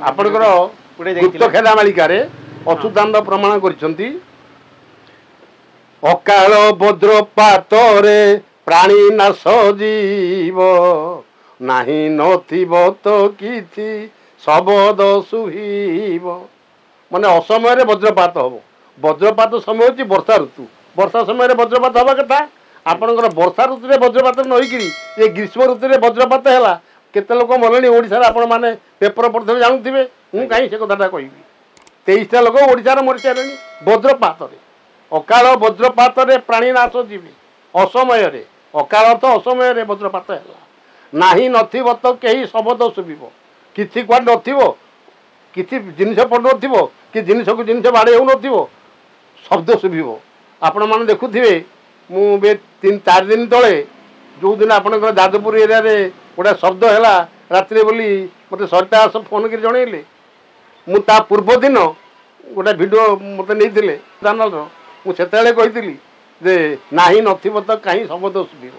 ଆପଣଙ୍କର ଗୁପ୍ତ ଖେଳା ମାଳିକାରେ ଅଚ୍ୟୁତାନନ୍ଦ ପ୍ରମାଣ କରିଛନ୍ତି ଅକାଳ ବଜ୍ରପାତରେ ପ୍ରାଣୀ ନାଶ ଜୀବ ନାହିଁ ନଥିବ ତ କିଛି ଶବଦ ଶୁଭିବ ମାନେ ଅସମୟରେ ବଜ୍ରପାତ ହବ ବଜ୍ରପାତ ସମୟ ହେଉଛି ବର୍ଷା ଋତୁ ବର୍ଷା ସମୟରେ ବଜ୍ରପାତ ହେବା କଥା ଆପଣଙ୍କର ବର୍ଷା ଋତୁରେ ବଜ୍ରପାତ ନ ହେଇକିରି ଏ ଗ୍ରୀଷ୍ମ ଋତୁରେ ବଜ୍ରପାତ ହେଲା କେତେ ଲୋକ ମଲେଣି ଓଡ଼ିଶାରେ ଆପଣମାନେ ପେପର ପଢ଼ିଥିବେ ଜାଣୁଥିବେ ମୁଁ କାହିଁ ସେ କଥାଟା କହିବି 23ଟା ଲୋକ ଓଡ଼ିଶାରେ ମରିସାରିଲେଣି ବଜ୍ରପାତରେ ଅକାଳ ବଜ୍ରପାତରେ ପ୍ରାଣୀ ନାଶ ଯିବେ ଅସମୟରେ ଅକାଳ ଅର୍ଥ ଅସମୟରେ ବଜ୍ରପାତ ହେଲା ନାହିଁ ନଥିବ ତ କେହି ଶବଦ ଶୁଭିବ କିଛି କୁଆଡ଼େ ନଥିବ କିଛି ଜିନିଷ ପଡ଼ୁନଥିବ କି ଜିନିଷକୁ ଜିନିଷ ବାଡ଼େଇ ହେଉନଥିବ ଶବ୍ଦ ଶୁଭିବ ଆପଣମାନେ ଦେଖୁଥିବେ ମୁଁ ଏବେ 3-4 ଦିନ ତଳେ ଯେଉଁଦିନ ଆପଣଙ୍କର ଯାଜପୁର ଏରିଆରେ ଗୋଟେ ଶବ୍ଦ ହେଲା ରାତିରେ ବୋଲି ମୋତେ ସରିତା ଦାସ ଫୋନ୍ କରି ଜଣେଇଲେ ମୁଁ ତା ପୂର୍ବ ଦିନ ଗୋଟେ ଭିଡ଼ିଓ ମୋତେ ନେଇଥିଲେ ଚ୍ୟାନେଲର ମୁଁ ସେତେବେଳେ କହିଥିଲି ଯେ ନାହିଁ ନଥିବ ତ କାହିଁ ଶବ୍ଦ ଶୁଭିବ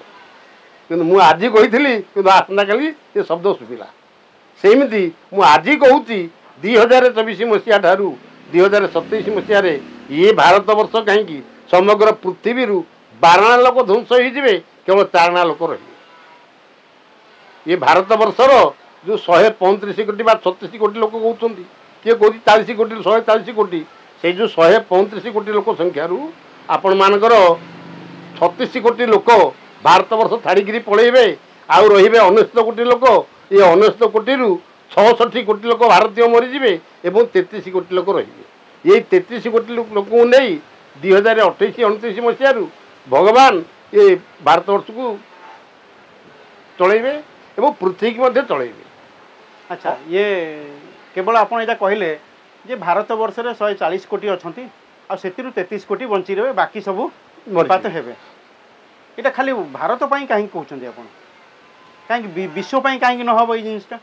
କିନ୍ତୁ ମୁଁ ଆଜି କହିଥିଲି କିନ୍ତୁ ଆସନ୍ତାକାଲି ଏ ଶବ୍ଦ ଶୁଭିଲା ସେମିତି ମୁଁ ଆଜି କହୁଛି 2024 ମସିହା ଠାରୁ 2027 ମସିହାରେ ଇଏ ଭାରତ ବର୍ଷ କାହିଁକି ସମଗ୍ର ପୃଥିବୀରୁ 12 ଲୋକ ଧ୍ୱଂସ ହେଇଯିବେ କେବଳ 4 ଲୋକ ରହିବେ ये भारत वर्षर जो 135 कोटी बा 36 कोटी लोक कहते किए कौन 40 कोटी 140 कोटी से जो 135 कोटी लोक संख्यार आपण मानकर 36 कोटी लोक भारत वर्ष छाड़ी पलैबे आउ रे 69 कोटी लोक ये 69 कोटी 66 कोटी लोक भारतीय मरीजे और 33 कोटी लोक रे ये 33 कोटी लोक नहीं 2028-29 मसीह भगवान ये भारत वर्ष को चलैबे एवं पृथ्वी की मध्य चलैबे। अच्छा ये केवल आप कहले जे भारत वर्ष में 140 कोटी अच्छा आ 33 कोटी बंची रहे बाकी सब बात हे यहाँ खाली भारत कहीं कहते आप कहीं विश्व कहीं न हम ये जिनटा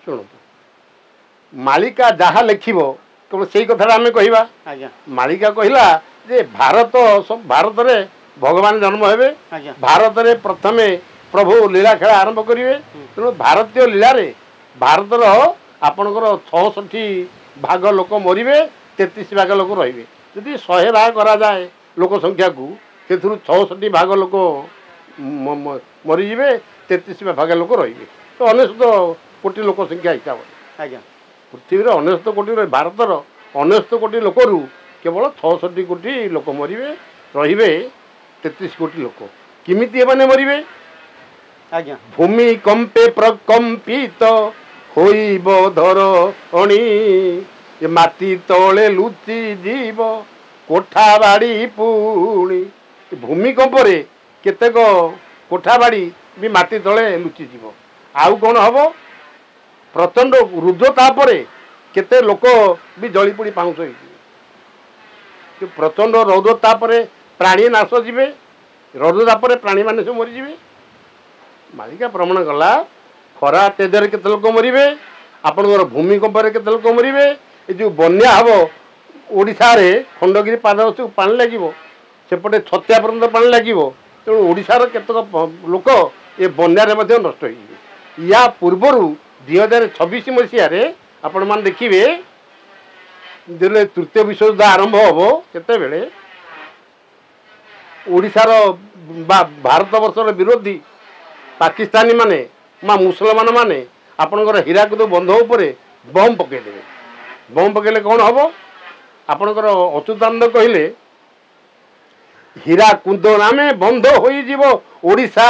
शुणु मालिका जहाँ लिखिब केवल से कथा आम कह मालिका कहला जे भारत भारत में भगवान जन्म हे भारत में प्रथम प्रभु लीला खेला आरंभ करेंगे तेणु भारतीय लीला रे भारतर आपणकर 66 भाग लोक मरवे 33 भाग लोक रे यदि 100 भाग करा जाए लोक संख्या को 66 भाग लोक मरीजे 33 भाग लोक रे तो 69 कोटी लोक संख्या हिसाब आज्ञा पृथ्वी 69 कोटी भारतर 69 कोटी लोकरू केवल 66 कोटी लोक मरवे रे 33 कोटी लोक किमिति एमाने मरवे आज्ञा भूमि कंपे प्रकंपित होइब धरणी ये माटी तले लुचि जीव कोठा बाड़ी पुणी भूमिकंप केतेक कोठा बाड़ी भी माटी तले लुचि जीव आउ कौन हम प्रचंड रुद्रतापर केते लोक भी जली पोड़ी पाउंस हो प्रचंड रौद्रतापर प्राणी नाश जीवे रौद्रतापर प्राणी माने सब मरीजे मालिका प्रमाण कला खरा तेजरे केते लोक मरवे आपणकर भूमिकंप केते लोक मरवे ये जो बन्या हम ओडिशा रे खंडगिरी पादरसी पानी लगे सेपटे छतिया पर्यंत पानी लगे तेणु ओडिशार केतक लोक ये बन्या नष्ट हो या पूर्वर 2026 मसीह आपण मान देखिए जो तृतीय विश्वयुद्ध आरंभ हम केते ओडिशार भारत वर्षर विरोधी पाकिस्तानी माने माँ मुसलमान माने आपणकर हीराकुद बंध उपरे बम पकईदेवे बम पकईले कौन हम आपणकर अच्युतानंद कहले हीराकुद नामे बंध होइजिबो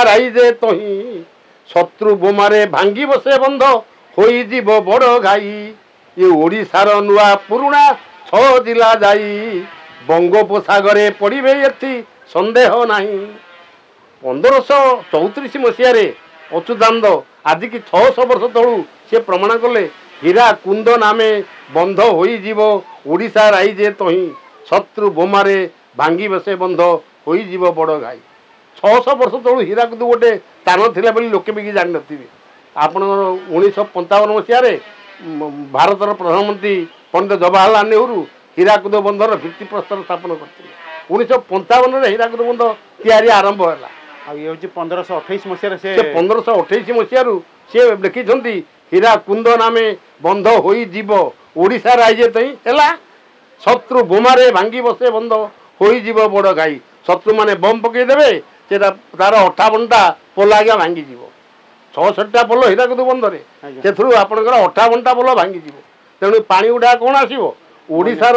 राइजे तही शत्रु बोमारे भांगी बसे बंध होइजिबो बड़ घाई ये ओडिशार नुआ पुरुणा 6 जिला जाई बंगोपसागरे पड़िबे एथि संदेह नाही 1534 मसीह अच्युतानंद आज की 600 वर्ष तलू सी प्रमाण कले हीराकुंद नामे बंध होइजिबो राइजे तही शत्रु बोमारे भांगी बसे बंध होइजिबो बड़ घाई 600 वर्ष तलू हीराकुद गोटे स्थान थिला बोली लोके भी जान नथिबे आपण 1955 मसीह भारतर प्रधानमंत्री पंडित जवाहरलाल नेहरू हीराकुद बंधर भित्ति प्रस्तर स्थापन करते 1955 हीराकुद बंध तैयारी आरंभ है ये 1528 मसीह से 1528 मसीह सी लिखिं ହୀରାକୁଦ ନାମେ ବନ୍ଧ ହୋଇଯିବ ଓଡ଼ିଶା ରାଇଜେ ତଇଁ ହେଲା ଶତ୍ରୁ ବୋମାରେ ଭାଙ୍ଗି ବସେ ବନ୍ଧ ହୋଇଯିବ ବଡ଼ ଗାଈ ଶତ୍ରୁ ମାନେ ବମ୍ ପକେଇଦେବେ ସେଟା ତାର 58ଟା ପୋଲ ଆଜ୍ଞା ଭାଙ୍ଗିଯିବ 66ଟା ପୋଲ ହୀରାକୁଦ ବନ୍ଧରେ ସେଥିରୁ ଆପଣଙ୍କର 58ଟା ପୋଲ ଭାଙ୍ଗିଯିବ ତେଣୁ ପାଣି ଗୁଡ଼ା କ'ଣ ଆସିବ ଓଡ଼ିଶାର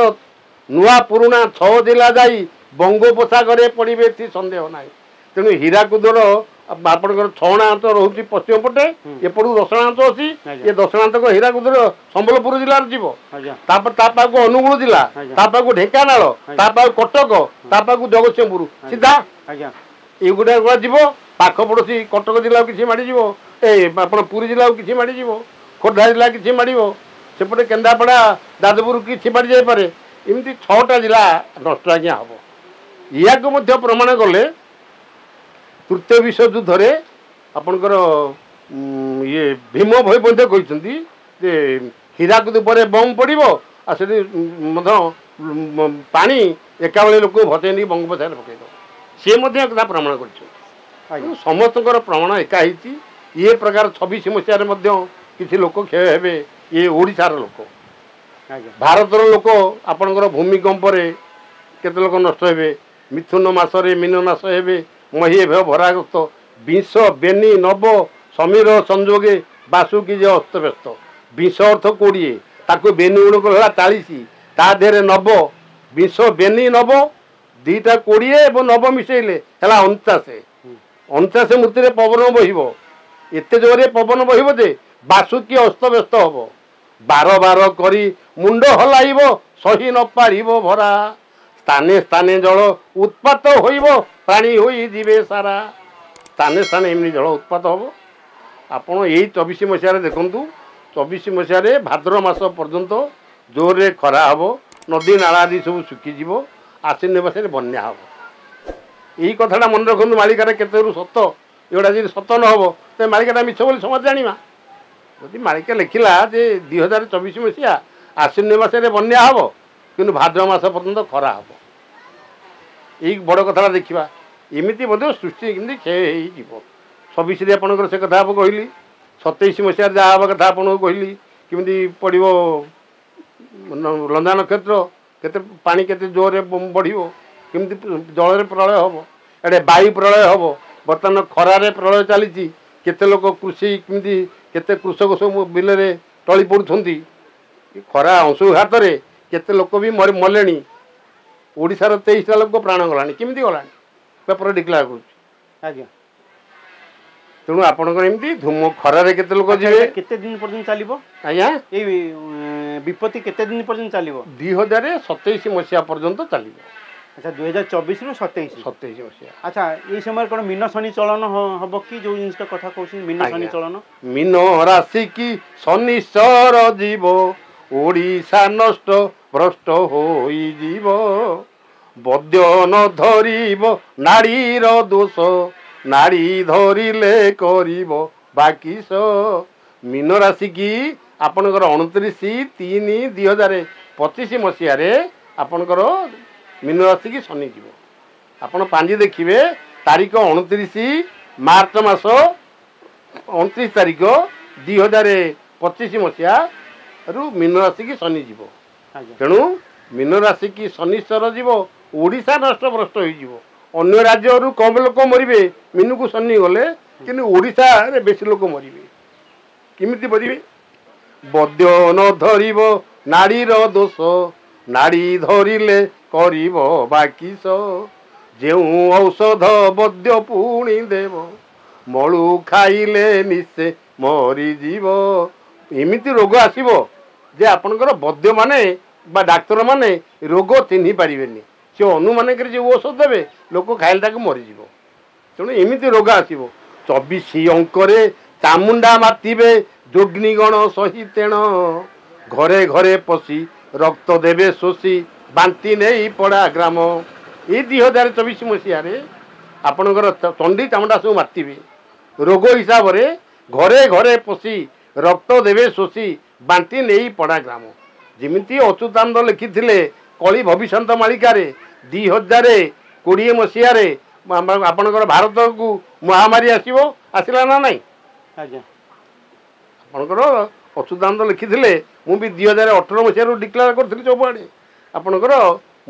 ନୂଆ ପୁରୁଣା 6 ଜିଲ୍ଲା ଯାଇ ବଙ୍ଗୋପସାଗରରେ ପଡ଼ିବେ ଏଥି ସନ୍ଦେହ ନାହିଁ ତେଣୁ ହୀରାକୁଦର ଆପଣଙ୍କର 6 ଅଞ୍ଚଳ ରହୁଛି ପଶ୍ଚିମ ପଟେ ଏପଟକୁ 10 ଅଞ୍ଚଳ ଅଛି ଏ 10 ଅଞ୍ଚଳ ହୀରାକୁଦର ସମ୍ବଲପୁର ଜିଲ୍ଲାରେ ଯିବ ତାପରେ ତା ପାଖକୁ ଅନୁଗୁଳ ଜିଲ୍ଲା ତା ପାଖକୁ ଢେଙ୍କାନାଳ ତା ପାଖକୁ କଟକ ତା ପାଖକୁ ଜଗତସିଂହପୁର ସିଧା ଏଇଗୁଡ଼ା ଯିବ ପାଖ ପଡ଼ୋଶୀ କଟକ ଜିଲ୍ଲାକୁ କିଛି ମାଡ଼ିଯିବ ଆପଣ ପୁରୀ ଜିଲ୍ଲାକୁ କିଛି ମାଡ଼ିଯିବ ଖୋର୍ଦ୍ଧା ଜିଲ୍ଲା କିଛି ମାଡ଼ିବ ସେପଟେ କେନ୍ଦ୍ରାପଡ଼ା ଯାଜପୁର କିଛି ମାଡ଼ି ଯାଇପାରେ ଏମିତି 6ଟା ଜିଲ୍ଲା ନଷ୍ଟ ଆଜ୍ଞା ହେବ ଏହାକୁ ମଧ୍ୟ ପ୍ରମାଣ କଲେ ତୃତୀୟ ବିଶ୍ୱଯୁଦ୍ଧରେ ଆପଣଙ୍କର ଇଏ ଭୀମ ଭୋଇ ମଧ୍ୟ କହିଛନ୍ତି ଯେ ହୀରାକୁଦ ଉପରେ ବମ୍ ପଡ଼ିବ ଆଉ ସେଠି ମଧ୍ୟ ପାଣି ଏକାବେଳେ ଲୋକକୁ ଭସେଇ ନେଇକି ବଙ୍ଗୋପସାଗରରେ ପକାଇଦେବ ସିଏ ମଧ୍ୟ ଏକଥା ପ୍ରମାଣ କରିଛନ୍ତି ସମସ୍ତଙ୍କର ପ୍ରମାଣ ଏକା ହେଇଛି ଏ ପ୍ରକାର 26 ମସିହାରେ ମଧ୍ୟ କିଛି ଲୋକ କ୍ଷୟ ହେବେ ଏ ଓଡ଼ିଶାର ଲୋକ ଭାରତର ଲୋକ ଆପଣଙ୍କର ଭୂମିକମ୍ପରେ କେତେ ଲୋକ ନଷ୍ଟ ହେବେ ମିଥୁନ ମାସରେ ମୀନ ମାସ ହେବେ ମହି ହେବେ ଭରାଗ୍ରସ୍ତ ବିଷ ବେନି ନବ ସମୀର ସଂଯୋଗେ ବାସୁକି ଯେ ଅସ୍ତବ୍ୟସ୍ତ ବିଷ ଅର୍ଥ 20 ତାକୁ ବେନି ଗୁଣକ ହେଲା 40 ତା ଦେହରେ ନବ ବିଷ ବେନି ନବ ଦୁଇଟା 20 ଏବଂ ନବ ମିଶେଇଲେ ହେଲା 49 ମୂର୍ତ୍ତିରେ ପବନ ବହିବ ଏତେ ଜୋରରେ ପବନ ବହିବ ଯେ ବାସୁକି ଅସ୍ତବ୍ୟସ୍ତ ହବ ବାର ବାର କରି ମୁଣ୍ଡ ହଲାଇବ ସହି ନ ପାରିବ ଭରା ସ୍ଥାନେ ସ୍ଥାନେ ଜଳ ଉତ୍ପାତ ହୋଇବ ପାଣି ହୋଇଯିବେ ସାରା ସ୍ଥାନେ ସ୍ଥାନେ ଏମିତି ଜଳ ଉତ୍ପାତ ହେବ ଆପଣ ଏଇ 24 ମସିହାରେ ଦେଖନ୍ତୁ 24 ମସିହାରେ ଭାଦ୍ର ମାସ ପର୍ଯ୍ୟନ୍ତ ଜୋରରେ ଖରା ହେବ ନଦୀ ନାଳ ଆଦି ସବୁ ଶୁଖିଯିବ ଆଶ୍ୱିନ ମାସରେ ବନ୍ୟା ହେବ ଏଇ କଥାଟା ମନେ ରଖନ୍ତୁ ମାଳିକାରେ କେତେରୁ ସତ ଏଗୁଡ଼ା ଯଦି ସତ ନ ହେବ ତେବେ ମାଳିକାଟା ମିଛ ବୋଲି ସମାଜ ଜାଣିବା ଯଦି ମାଳିକା ଲେଖିଲା ଯେ 2024 ମସିହା ଆଶ୍ୱିନ ମାସରେ ବନ୍ୟା ହେବ କିନ୍ତୁ ଭାଦ୍ର ମାସ ପର୍ଯ୍ୟନ୍ତ ଖରା ହେବ ଏଇ ବଡ଼ କଥାଟା ଦେଖିବା ଏମିତି ମଧ୍ୟ ସୃଷ୍ଟି କେମିତି କ୍ଷୟ ହେଇଯିବ 26ରେ ଆପଣଙ୍କର ସେ କଥା କହିଲି 27 ମସିହାରେ ଯାହା ହେବା କଥା ଆପଣଙ୍କୁ କହିଲି କେମିତି ପଡ଼ିବ ଲନ୍ଦା ନକ୍ଷତ୍ର କେତେ ପାଣି କେତେ ଜୋରରେ ବଢ଼ିବ କେମିତି ଜଳରେ ପ୍ରଳୟ ହେବ ଏଡ଼େ ବାୟୁ ପ୍ରଳୟ ହେବ ବର୍ତ୍ତମାନ ଖରାରେ ପ୍ରଳୟ ଚାଲିଛି କେତେ ଲୋକ କୃଷି କେମିତି କେତେ କୃଷକ ସବୁ ବିଲରେ ଟଳି ପଡ଼ୁଛନ୍ତି ଖରା ଅଂଶୁଘାତରେ କେତେ ଲୋକ ବି ମଲେଣି ଓଡ଼ିଶାର 23ଟା ଲୋକ ପ୍ରାଣ ଗଲାଣି କେମିତି ଗଲାଣି ପେପର ଡିକ୍ଲେୟାର କରୁଛି ଆଜ୍ଞା ତେଣୁ ଆପଣଙ୍କର ଏମିତି ଧୂମ ଖରାରେ କେତେ ଲୋକ ଯିବେ କେତେ ଦିନ ପର୍ଯ୍ୟନ୍ତ ଚାଲିବ ଆଜ୍ଞା ଏଇ ବିପତ୍ତି କେତେ ଦିନ ପର୍ଯ୍ୟନ୍ତ ଚାଲିବ 2027 ମସିହା ପର୍ଯ୍ୟନ୍ତ ଚାଲିବ ଆଚ୍ଛା 2024ରୁ 27 ମସିହା ଆଚ୍ଛା ଏଇ ସମୟରେ କ'ଣ ମୀନ ଶନି ଚଳନ ହେବ କି ଯେଉଁ ଜିନିଷଟା କଥା କହୁଛନ୍ତି ମୀନ ଶନି ଚଳନ ମୀନ ରାଶି କି ଶନିଶ୍ଚର ଯିବ ଓଡ଼ିଶା ନଷ୍ଟ ଭ୍ରଷ୍ଟ ହୋଇଯିବ ବଦ୍ୟ ନ ଧରିବ ନାରୀର ଦୋଷ ନାରୀ ଧରିଲେ କରିବ ବାକିସ ମୀନ ରାଶି କି ଆପଣଙ୍କର 29/3/2025 ମସିହାରେ ଆପଣଙ୍କର ମୀନ ରାଶି କି ଶନି ଯିବ ଆପଣ ପାଞ୍ଜି ଦେଖିବେ ତାରିଖ 29 ମାର୍ଚ୍ଚ ମାସ 29 ତାରିଖ 2025 ମସିହାରୁ ମୀନ ରାଶି କି ଶନି ଯିବ ତେଣୁ ମୀନ ରାଶି କି ଶନିଶ୍ଚର ଯିବ ଓଡ଼ିଶା ନଷ୍ଟ ଭ୍ରଷ୍ଟ ହୋଇଯିବ ଅନ୍ୟ ରାଜ୍ୟରୁ କମ୍ ଲୋକ ମରିବେ ମୀନକୁ ଶନି ଗଲେ କିନ୍ତୁ ଓଡ଼ିଶାରେ ବେଶୀ ଲୋକ ମରିବେ କେମିତି ମରିବେ ବଦ୍ୟ ନ ଧରିବ ନାରୀର ଦୋଷ ନାରୀ ଧରିଲେ କରିବ ବାକିସ ଯେଉଁ ଔଷଧ ବଦ୍ୟ ପୁଣି ଦେବ ମଳୁ ଖାଇଲେ ନିଶ୍ଚେ ମରିଯିବ ଏମିତି ରୋଗ ଆସିବ ଯେ ଆପଣଙ୍କର ବୈଦ୍ୟମାନେ ବା ଡାକ୍ତରମାନେ ରୋଗ ଚିହ୍ନି ପାରିବେନି ସେ ଅନୁମାନ କରି ଯେଉଁ ଔଷଧ ଦେବେ ଲୋକ ଖାଇଲେ ତାକୁ ମରିଯିବ ତେଣୁ ଏମିତି ରୋଗ ଆସିବ 24 ଅଙ୍କରେ ଚାମୁଣ୍ଡା ମାତିବେ ଯୋଗ୍ନିଗଣ ସହିତେଣ ଘରେ ଘରେ ପଶି ରକ୍ତ ଦେବେ ଶୋଷି ବାନ୍ତି ନେଇ ପଡ଼ା ଗ୍ରାମ ଏଇ 2024 ମସିହାରେ ଆପଣଙ୍କର ଚଣ୍ଡୀ ଚାମୁଣ୍ଡା ସବୁ ମାତିବେ ରୋଗ ହିସାବରେ ଘରେ ଘରେ ପଶି ରକ୍ତ ଦେବେ ଶୋଷି ବାନ୍ତି ନେଇ ପଡ଼ା ଗ୍ରାମ ଯେମିତି ଅଚ୍ୟୁତାନନ୍ଦ ଲେଖିଥିଲେ କଳି ଭବିଷ୍ୟତ ମାଳିକାରେ 2020 ମସିହାରେ ଆପଣଙ୍କର ଭାରତକୁ ମହାମାରୀ ଆସିବ ଆସିଲା ନା ନାହିଁ ଆଜ୍ଞା ଆପଣଙ୍କର ଅଚ୍ୟୁତାନନ୍ଦ ଲେଖିଥିଲେ, ମୁଁ ବି 2018 ମସିହାରୁ ଡିକ୍ଲେୟାର କରିଥିଲି ସବୁଆଡ଼େ, ଆପଣଙ୍କର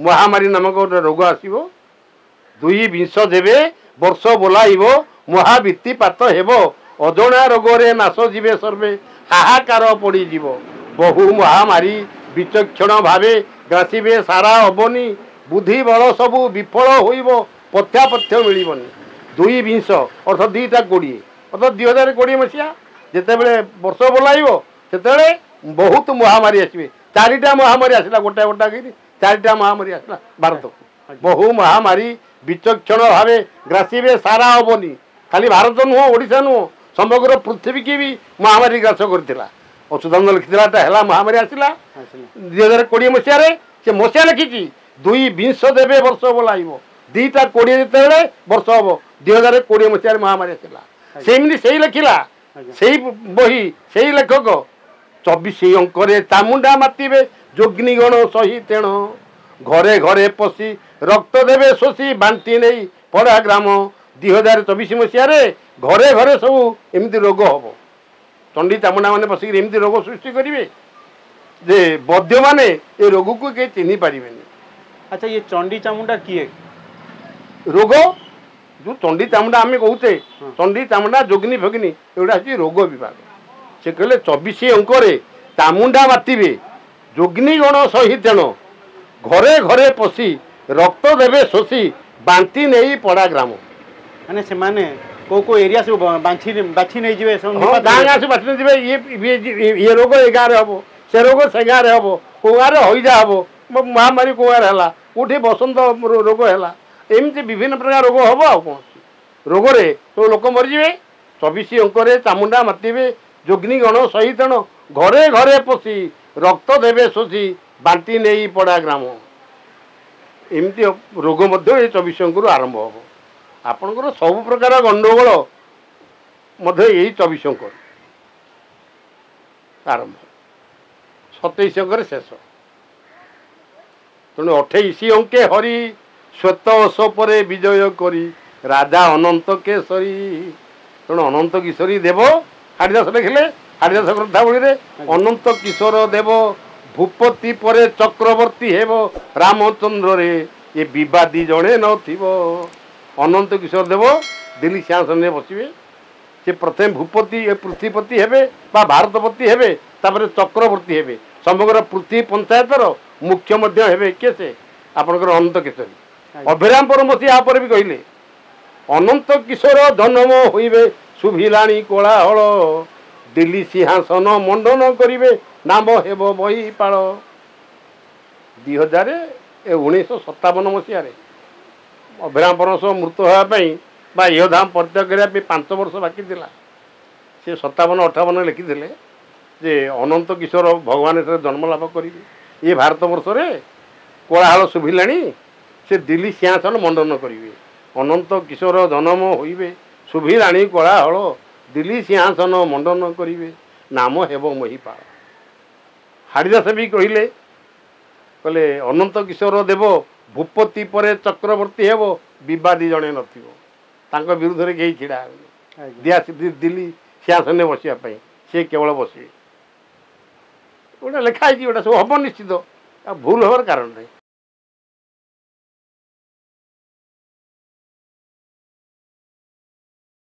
ମହାମାରୀ ନାମକ ଗୋଟେ ରୋଗ ଆସିବ, 2 ବିଂଶ ଦେବେ ବର୍ଷ ବୋଲାଇବ, ମହାବୀତିପାତ ହେବ, ଅଜଣା ରୋଗରେ ନାଶ ଯିବେ ସର୍ବେ, ହାହାକାର ପଡ଼ିଯିବ, ବହୁ ମହାମାରୀ ବିଚକ୍ଷଣ ଭାବେ ଗ୍ରାସିବେ ସାରା ଅବନି, ବୁଦ୍ଧି ବଳ ସବୁ ବିଫଳ ହୋଇବ, ପଥ୍ୟାପଥ୍ୟ ମିଳିବନି। 2 ବିଂଶ ଅର୍ଥ 2ଟା 20 ଅର୍ଥ 2020 ମସିହା ଯେତେବେଳେ ବର୍ଷ ବୋଲାଇବ ସେତେବେଳେ ବହୁତ ମହାମାରୀ ଆସିବେ। 4ଟା ମହାମାରୀ ଆସିଲା, ଗୋଟା ଗୋଟା କରି 4ଟା ମହାମାରୀ ଆସିଲା ଭାରତକୁ। ବହୁ ମହାମାରୀ ବିଚକ୍ଷଣ ଭାବେ ଗ୍ରାସିବେ ସାରା ଅବନି, ଖାଲି ଭାରତ ନୁହଁ, ଓଡ଼ିଶା ନୁହଁ, ସମଗ୍ର ପୃଥିବୀକି ବି ମହାମାରୀ ଗ୍ରାସ କରିଥିଲା। ଅଚ୍ୟୁତାନନ୍ଦ ଲେଖିଥିଲା, ଏଟା ହେଲା ମହାମାରୀ ଆସିଲା 2020 ମସିହାରେ। ସେ ମସିହା ଲେଖିଛି 2 ବିଂଶ ଦେବେ ବର୍ଷ ବୋଲାଇବ, 2ଟା 20 ଯେତେବେଳେ ବର୍ଷ ହବ 2020 ମସିହାରେ ମହାମାରୀ ଆସିଲା। ସେମିତି ସେଇ ଲେଖିଲା, ସେଇ ବହି ସେଇ ଲେଖକ 24 ଅଙ୍କରେ ଚାମୁଣ୍ଡା ମାତିବେ, ଯୋଗ୍ନିଗଣ ସହି ତେଣ, ଘରେ ଘରେ ପଶି ରକ୍ତ ଦେବେ ଶୋଷି, ବାଣ୍ଟି ନେଇ ପଡ଼ା ଗ୍ରାମ। 2024 ମସିହାରେ ଘରେ ଘରେ ସବୁ ଏମିତି ରୋଗ ହବ, ଚଣ୍ଡୀ ଚାମୁଣ୍ଡା ମାନେ ବସିକି ଏମିତି ରୋଗ ସୃଷ୍ଟି କରିବେ ଯେ ବୈଦ୍ୟମାନେ ଏ ରୋଗକୁ କେହି ଚିହ୍ନି ପାରିବେନି। ଆଚ୍ଛା, ଇଏ ଚଣ୍ଡୀ ଚାମୁଣ୍ଡା କିଏ? ରୋଗ ଯେଉଁ ଚଣ୍ଡୀ ଚାମୁଣ୍ଡା ଆମେ କହୁଛେ, ଚଣ୍ଡୀ ଚାମୁଣ୍ଡା ଯୋଗିନୀ ଫଗିନୀ ଏଗୁଡ଼ା ହେଉଛି ରୋଗ ବିଭାଗ। ସେ କହିଲେ 24 ଅଙ୍କରେ ଚାମୁଣ୍ଡା ମାତିବେ, ଯୋଗ୍ନି ଗଣ ସହି ତେଣ, ଘରେ ଘରେ ପଶି ରକ୍ତ ଦେବେ ଶୋଷି, ବାନ୍ତି ନେଇ ପଡ଼ା ଗ୍ରାମ। ମାନେ ସେମାନେ କୋଉ କୋଉ ଏରିଆ ସବୁ ବାଛି ନେଇଯିବେ, ଗାଁ ଗାଁ ସବୁ ବାଛି ନେଇଯିବେ। ଇଏ ରୋଗ ଏ ଗାଁରେ ହବ, ସେ ରୋଗ ସେ ଗାଁରେ ହବ, କେଉଁ ଗାଁରେ ହଇଜା ହବ, ମହାମାରୀ କେଉଁ ଗାଁରେ ହେଲା, କେଉଁଠି ବସନ୍ତ ରୋଗ ହେଲା, ଏମିତି ବିଭିନ୍ନ ପ୍ରକାର ରୋଗ ହବ। ଆଉ କ'ଣ ରୋଗରେ ସବୁ ଲୋକ ମରିଯିବେ। 24 ଅଙ୍କରେ ଚାମୁଣ୍ଡା ମାତିବେ, ଯୋଗ୍ନି ଗଣ ସହି ତେଣ, ଘରେ ଘରେ ପଶି ରକ୍ତ ଦେବେ ଶୋଷି, ବାଣ୍ଟି ନେଇ ପଡ଼ା ଗ୍ରାମ। ଏମିତି ରୋଗ ମଧ୍ୟ ଏ 24 ଅଙ୍କରୁ ଆରମ୍ଭ ହବ। ଆପଣଙ୍କର ସବୁ ପ୍ରକାର ଗଣ୍ଡଗୋଳ ମଧ୍ୟ ଏଇ 24 ଅଙ୍କରୁ ଆରମ୍ଭ, 27 ଅଙ୍କରେ ଶେଷ। ତେଣୁ 28 ଅଙ୍କେ ହରି ଶ୍ଵେତ ଅଶୋପରେ ବିଜୟ କରି, ରାଜା ଅନନ୍ତ କେଶରୀ। ତେଣୁ ଅନନ୍ତ କିଶୋରୀ ଦେବ ହାଡ଼ିଦାସ ଲେଖିଲେ, ହାଡ଼ିଦାସ ଗ୍ରନ୍ଥାବଳୀରେ ଅନନ୍ତ କିଶୋର ଦେବ ଭୂପତି ପରେ ଚକ୍ରବର୍ତ୍ତୀ ହେବ, ରାମଚନ୍ଦ୍ରରେ ଏ ବିବାଦୀ ଜଣେ ନଥିବ। ଅନନ୍ତ କିଶୋର ଦେବ ଦିଲ୍ଲୀ ସିଂହାସନରେ ବସିବେ, ସେ ପ୍ରଥମେ ଭୂପତି ପୃଥ୍ୱୀପତି ହେବେ ବା ଭାରତପତି ହେବେ, ତାପରେ ଚକ୍ରବର୍ତ୍ତୀ ହେବେ, ସମଗ୍ର ପୃଥ୍ୱୀ ପଞ୍ଚାୟତର ମୁଖ୍ୟ ମଧ୍ୟ ହେବେ। କିଏ ସେ? ଆପଣଙ୍କର ଅନନ୍ତ କିଶୋରୀ। ଅଭିରାମ ପରମହଂସ ୟା ପରେ ବି କହିଲେ, ଅନନ୍ତ କିଶୋର ଜନ୍ମ ହୋଇବେ, ଶୁଭିଲାଣି କୋଳାହଳ, ଦିଲ୍ଲୀ ସିଂହାସନ ମଣ୍ଡନ କରିବେ, ନାମ ହେବ ମହୀପାଳ। 1957 ମସିହାରେ ଅଭିରାମ ପରମହଂସ ମୃତ ହେବା ପାଇଁ ବା ଇହଧାମ ପରିତ୍ୟାଗ କରିବା ପାଇଁ 5 ବର୍ଷ ବାକି ଥିଲା। ସେ 57-58 ଲେଖିଥିଲେ ଯେ ଅନନ୍ତ କିଶୋର ଭଗବାନ ଏଠାରେ ଜନ୍ମ ଲାଭ କରିବେ, ଏ ଭାରତ ବର୍ଷରେ କୋଳାହଳ ଶୁଭିଲାଣି, ସେ ଦିଲ୍ଲୀ ସିଂହାସନ ମଣ୍ଡନ କରିବେ। ଅନନ୍ତ କିଶୋର ଜନ୍ମ ହୋଇବେ, ଶୁଭିଲାଣି କୋଳାହଳ, ଦିଲ୍ଲୀ ସିଂହାସନ ମଣ୍ଡନ କରିବେ, ନାମ ହେବ ମହୀପାଳ। ହାଡ଼ିଦାସ ବି କହିଲେ ଅନନ୍ତ କିଶୋର ଦେବ ଭୂପତି ପରେ ଚକ୍ରବର୍ତ୍ତୀ ହେବ, ବିବାଦୀ ଜଣେ ନଥିବ। ତାଙ୍କ ବିରୁଦ୍ଧରେ କେହି ଛିଡ଼ା ହେବେନି ଦିଲ୍ଲୀ ସିଂହାସନରେ ବସିବା ପାଇଁ, ସେ କେବଳ ବସିବେ। ଗୋଟେ ଲେଖା ହେଇଛି, ଗୋଟେ ସବୁ ହବ ନିଶ୍ଚିତ, ଆଉ ଭୁଲ ହେବାର କାରଣ ନାହିଁ।